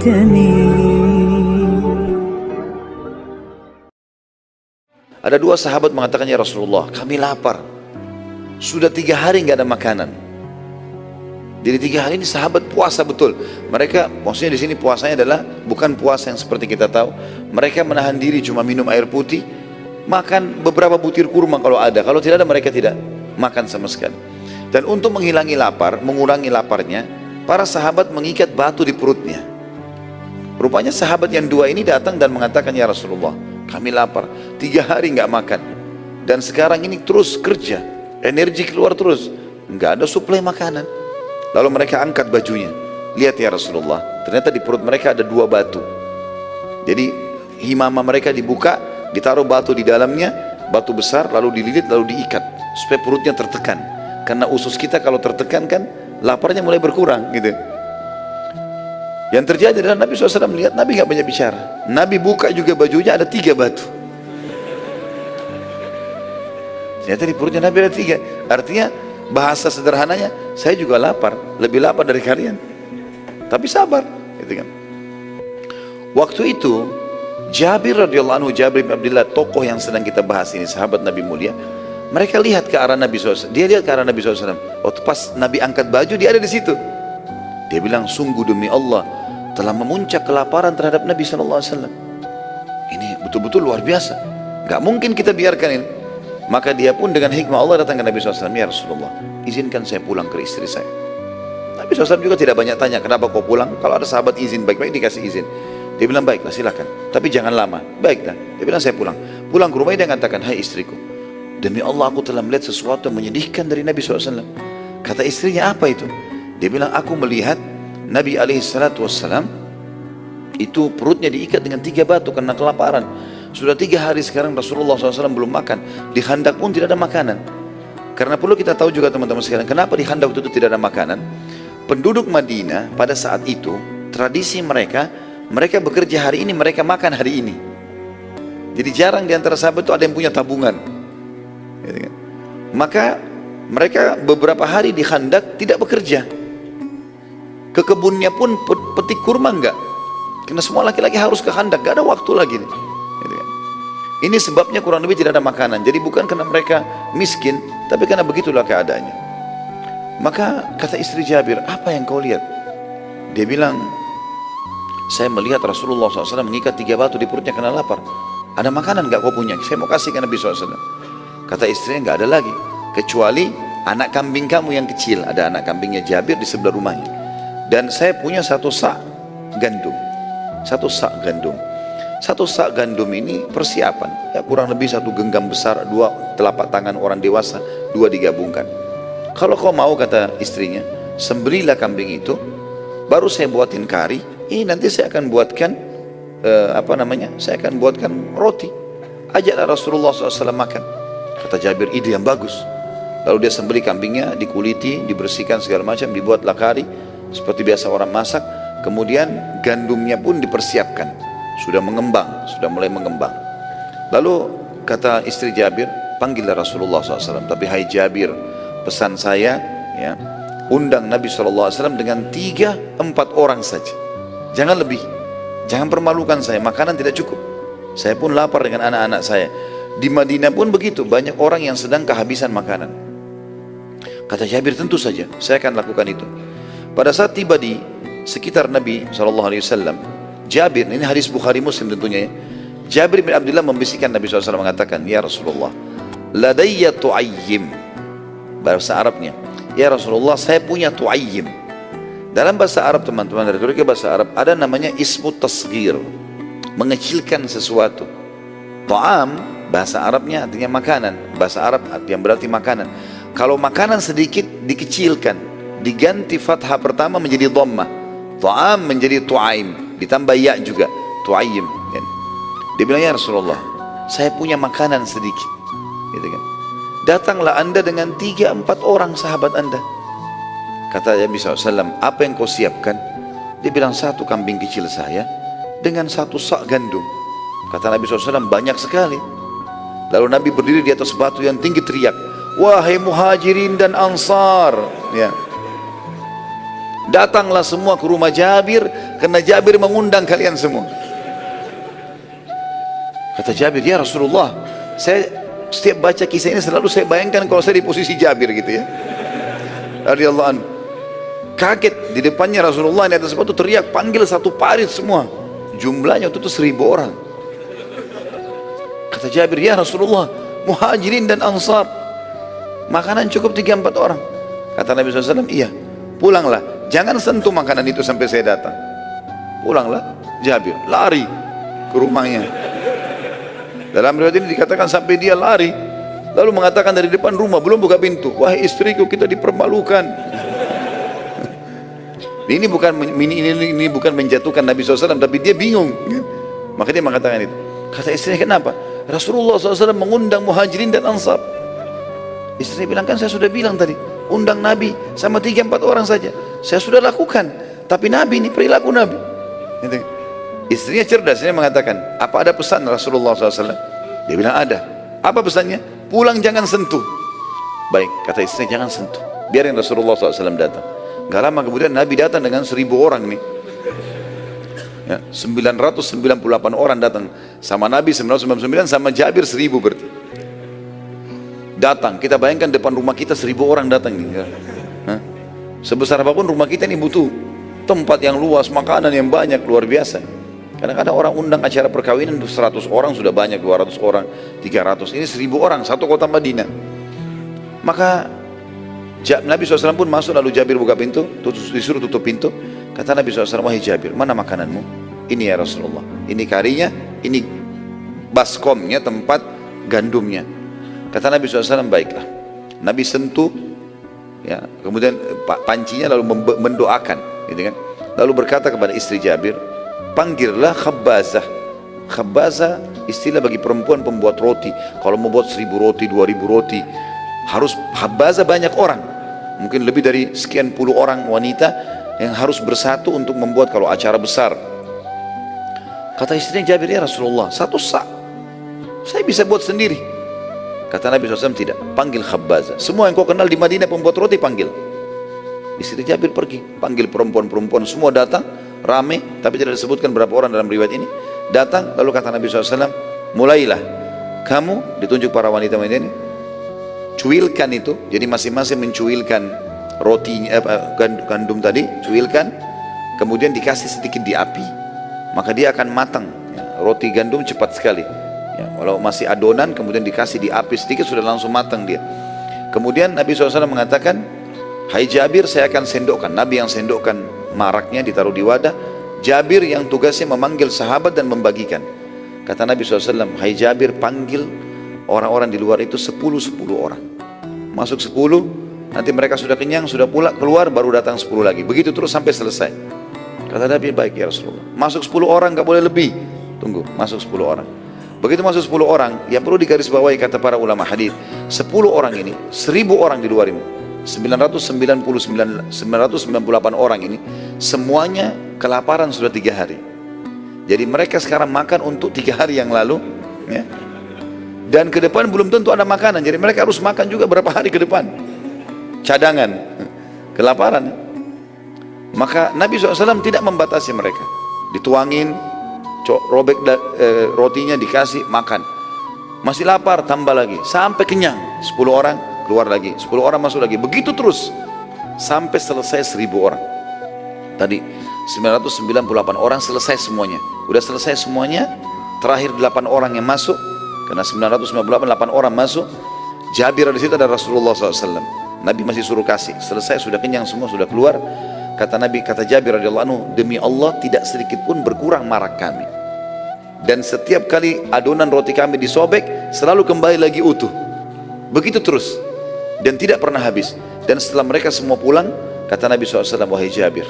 ينتمي. Ada dua sahabat mengatakan, ya Rasulullah, kami lapar. Sudah 3 hari nggak ada makanan. Jadi 3 hari ini sahabat puasa betul. Mereka, maksudnya di sini puasanya adalah bukan puasa yang seperti kita tahu. Mereka menahan diri cuma minum air putih, makan beberapa butir kurma kalau ada. Kalau tidak ada mereka tidak makan sama sekali. Dan untuk menghilangi lapar, mengurangi laparnya, para sahabat mengikat batu di perutnya. Rupanya sahabat yang dua ini datang dan mengatakan, ya Rasulullah, kami lapar, 3 hari nggak makan, dan sekarang ini terus kerja, energi keluar terus, nggak ada suplai makanan. Lalu mereka angkat bajunya, lihat ya Rasulullah, ternyata di perut mereka ada 2 batu. Jadi himama mereka dibuka, ditaruh batu di dalamnya, batu besar, lalu dililit, lalu diikat supaya perutnya tertekan. Karena usus kita kalau tertekan kan laparnya mulai berkurang gitu. Yang terjadi adalah Nabi SAW melihat, Nabi nggak banyak bicara. Nabi buka juga bajunya, ada 3 batu. Ternyata di perutnya Nabi ada 3. Artinya bahasa sederhananya, saya juga lapar, lebih lapar dari kalian. Tapi sabar, gitu kan. Waktu itu Jabir radhiyallahu anhu, Jabir bin Abdullah, tokoh yang sedang kita bahas ini, sahabat Nabi mulia. Mereka lihat ke arah Nabi SAW. Dia lihat ke arah Nabi SAW. Waktu pas Nabi angkat baju, dia ada di situ. Dia bilang, sungguh demi Allah, telah memuncak kelaparan terhadap Nabi SAW. Ini betul-betul luar biasa, gak mungkin kita biarkan ini. Maka dia pun dengan hikmah Allah datang ke Nabi SAW, ya Rasulullah, izinkan saya pulang ke istri saya. Nabi SAW juga tidak banyak tanya, kenapa kau pulang? Kalau ada sahabat izin, baik-baik dikasih izin. Dia bilang, baiklah silakan, tapi jangan lama. Baiklah, dia bilang, saya pulang. Pulang ke rumah, dia mengatakan, hai istriku, demi Allah aku telah melihat sesuatu yang menyedihkan dari Nabi SAW. Kata istrinya, apa itu? Dia bilang, aku melihat Nabi SAW itu perutnya diikat dengan 3 batu karena kelaparan. Sudah 3 hari sekarang Rasulullah SAW belum makan. Di Khandaq pun tidak ada makanan. Karena perlu kita tahu juga teman-teman sekalian, kenapa di Khandaq itu tidak ada makanan. Penduduk Madinah pada saat itu, tradisi mereka bekerja hari ini, mereka makan hari ini. Jadi jarang di antara sahabat itu ada yang punya tabungan. Maka mereka beberapa hari di Khandaq tidak bekerja. Ke kebunnya pun petik kurma enggak, karena semua laki-laki harus ke Khandaq, gak ada waktu lagi nih. Gitu kan. Ini sebabnya kurang lebih tidak ada makanan. Jadi bukan karena mereka miskin, tapi karena begitulah keadaannya. Maka kata istri Jabir, apa yang kau lihat? Dia bilang, saya melihat Rasulullah SAW mengikat 3 batu di perutnya karena lapar. Ada makanan gak kau punya? Saya mau kasih ke Nabi SAW. Kata istrinya, gak ada lagi, kecuali anak kambing kamu yang kecil. Ada anak kambingnya Jabir di sebelah rumahnya. Dan saya punya 1 sak gandum. 1 sak gandum. 1 sak gandum ini persiapan, ya kurang lebih 1 genggam besar, 2 telapak tangan orang dewasa, 2 digabungkan. Kalau kau mau, kata istrinya, sembelilah kambing itu, baru saya buatin kari. Ini nanti saya akan buatkan saya akan buatkan roti. Ajaklah Rasulullah SAW makan. Kata Jabir, ide yang bagus. Lalu dia sembelih kambingnya, dikuliti, dibersihkan segala macam, dibuatlah kari seperti biasa orang masak. Kemudian gandumnya pun dipersiapkan, sudah mengembang, sudah mulai mengembang. Lalu kata istri Jabir, panggillah Rasulullah SAW. Tapi hai Jabir, pesan saya, ya, undang Nabi SAW dengan 3-4 orang saja, jangan lebih. Jangan permalukan saya, makanan tidak cukup. Saya pun lapar dengan anak-anak saya. Di Madinah pun begitu, banyak orang yang sedang kehabisan makanan. Kata Jabir, tentu saja saya akan lakukan itu. Pada saat tiba di sekitar Nabi SAW, Jabir, ini hadis Bukhari Muslim tentunya ya, Jabir bin Abdullah membisikkan Nabi SAW, mengatakan, ya Rasulullah, ladayya tu'ayyim. Bahasa Arabnya, ya Rasulullah, saya punya tu'ayyim. Dalam bahasa Arab teman-teman, dari ke bahasa Arab ada namanya ismu tasghir, mengecilkan sesuatu. Ta'am bahasa Arabnya artinya makanan, bahasa Arab yang berarti makanan. Kalau makanan sedikit dikecilkan, diganti fathah pertama menjadi dhammah, ta'am menjadi tu'aim, ditambah ya juga, tu'ayyim kan. Dia bilang, ya Rasulullah, saya punya makanan sedikit, gitu kan. Datanglah anda dengan 3-4 orang sahabat anda. Kata Nabi SAW, apa yang kau siapkan? Dia bilang, 1 kambing kecil saya dengan 1 sak gandum. Kata Nabi SAW, banyak sekali. Lalu Nabi berdiri di atas batu yang tinggi, teriak, wahai muhajirin dan ansar, ya, datanglah semua ke rumah Jabir karena Jabir mengundang kalian semua. Kata Jabir, ya Rasulullah, saya setiap baca kisah ini selalu saya bayangkan kalau saya di posisi Jabir gitu ya, radhiyallahu anhu. Kaget di depannya Rasulullah di atas sepatu teriak, panggil satu parit semua. Jumlahnya waktu itu 1000 orang. Kata Jabir, ya Rasulullah, muhajirin dan ansar, makanan cukup 3-4 orang. Kata Nabi SAW, iya, pulanglah, jangan sentuh makanan itu sampai saya datang. Pulanglah. Jabir lari ke rumahnya. Dalam riwayat ini dikatakan sampai dia lari, lalu mengatakan dari depan rumah, belum buka pintu, wahai istriku, kita dipermalukan. Ini bukan menjatuhkan Nabi SAW, tapi dia bingung. Maka dia mengatakan itu. Kata istrinya, kenapa? Rasulullah SAW mengundang muhajirin dan ansar. Istrinya bilang, kan saya sudah bilang tadi, undang Nabi sama 3-4 orang saja. Saya sudah lakukan, tapi Nabi ini perilaku Nabi. Istrinya cerdas, dia mengatakan, apa ada pesan Rasulullah SAW? Dia bilang ada. Apa pesannya? Pulang jangan sentuh. Baik, kata istrinya, jangan sentuh, biarin Rasulullah SAW datang. Gak lama kemudian Nabi datang dengan 1000 orang nih ya, 998 orang datang sama Nabi, 999 sama Jabir 1000 berarti datang. Kita bayangkan depan rumah kita 1000 orang datang nih ya. Sebesar apapun rumah kita ini butuh tempat yang luas, makanan yang banyak, luar biasa. Kadang-kadang orang undang acara perkawinan 100 orang sudah banyak, 200 orang, 300. Ini 1000 orang, satu kota Madinah. Maka Nabi SAW pun masuk, lalu Jabir buka pintu, disuruh tutup pintu. Kata Nabi SAW, wahai Jabir, mana makananmu? Ini ya Rasulullah, ini karinya, ini baskomnya, tempat gandumnya. Kata Nabi SAW, baiklah. Nabi sentuh, ya, kemudian pancinya lalu mendoakan, gitu kan? Lalu berkata kepada istri Jabir, panggillah khabbazah. Khabbazah istilah bagi perempuan pembuat roti. Kalau membuat 1000 roti, 2000 roti, harus khabbazah banyak orang, mungkin lebih dari sekian puluh orang wanita yang harus bersatu untuk membuat kalau acara besar. Kata istrinya Jabir, ya Rasulullah, 1 sak saya bisa buat sendiri. Kata Nabi SAW, tidak, panggil khabbazah. Semua yang kau kenal di Madinah pembuat roti panggil. Istri Jabir pergi, panggil perempuan-perempuan, semua datang, rame, tapi tidak disebutkan berapa orang dalam riwayat ini. Datang, lalu kata Nabi SAW, mulailah kamu, ditunjuk para wanita ini, cuilkan itu. Jadi masing-masing mencuilkan rotinya, gandum tadi, cuilkan, kemudian dikasih sedikit di api, maka dia akan matang ya. Roti gandum cepat sekali ya. Walau masih adonan, kemudian dikasih di api sedikit, sudah langsung matang dia. Kemudian Nabi SAW mengatakan, hai Jabir, saya akan sendokkan. Nabi yang sendokkan maraknya, ditaruh di wadah. Jabir yang tugasnya memanggil sahabat dan membagikan. Kata Nabi SAW, hai Jabir, panggil orang-orang di luar itu 10 orang. Masuk 10, nanti mereka sudah kenyang, sudah pula keluar, baru datang 10 lagi. Begitu terus sampai selesai. Kata Nabi, baik ya Rasulullah. Masuk 10 orang, gak boleh lebih. Tunggu, masuk 10 orang. Begitu masuk 10 orang, yang perlu digarisbawahi kata para ulama hadis, 10 orang ini, 1000 orang di luar ini, 998 orang ini, semuanya kelaparan sudah 3 hari. Jadi mereka sekarang makan untuk 3 hari yang lalu ya. Dan ke depan belum tentu ada makanan, jadi mereka harus makan juga berapa hari ke depan, cadangan, kelaparan. Maka Nabi SAW tidak membatasi mereka, dituangin, robek rotinya, dikasih makan, masih lapar tambah lagi, sampai kenyang. 10 orang keluar lagi, 10 orang masuk lagi, begitu terus sampai selesai 1000 orang. Tadi 998 orang selesai semuanya, udah selesai semuanya. Terakhir 8 orang yang masuk, karena 998 orang masuk. Jabir di situ, ada Rasulullah SAW. Nabi masih suruh kasih, selesai sudah kenyang semua, sudah keluar. Kata Nabi, kata Jabir radhiyallahu anhu, demi Allah tidak sedikit pun berkurang marak kami, dan setiap kali adonan roti kami disobek selalu kembali lagi utuh. Begitu terus dan tidak pernah habis. Dan setelah mereka semua pulang, kata Nabi SAW, wahai Jabir,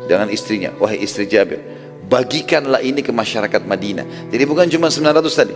dengan istrinya, wahai istri Jabir, bagikanlah ini ke masyarakat Madinah. Jadi bukan cuma 900 tadi,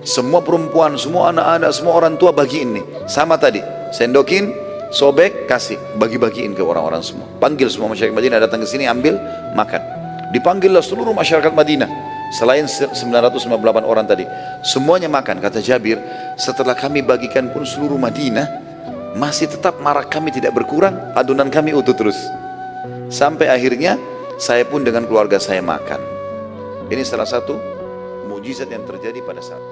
semua perempuan, semua anak-anak, semua orang tua bagiin nih. Sama tadi, sendokin, sobek, kasih, bagi-bagiin ke orang-orang semua. Panggil semua masyarakat Madinah datang ke sini, ambil, makan. Dipanggillah seluruh masyarakat Madinah, selain 998 orang tadi, semuanya makan. Kata Jabir, setelah kami bagikan pun seluruh Madinah, masih tetap marak kami tidak berkurang, adonan kami utuh terus. Sampai akhirnya saya pun dengan keluarga saya makan. Ini salah satu mujizat yang terjadi pada saat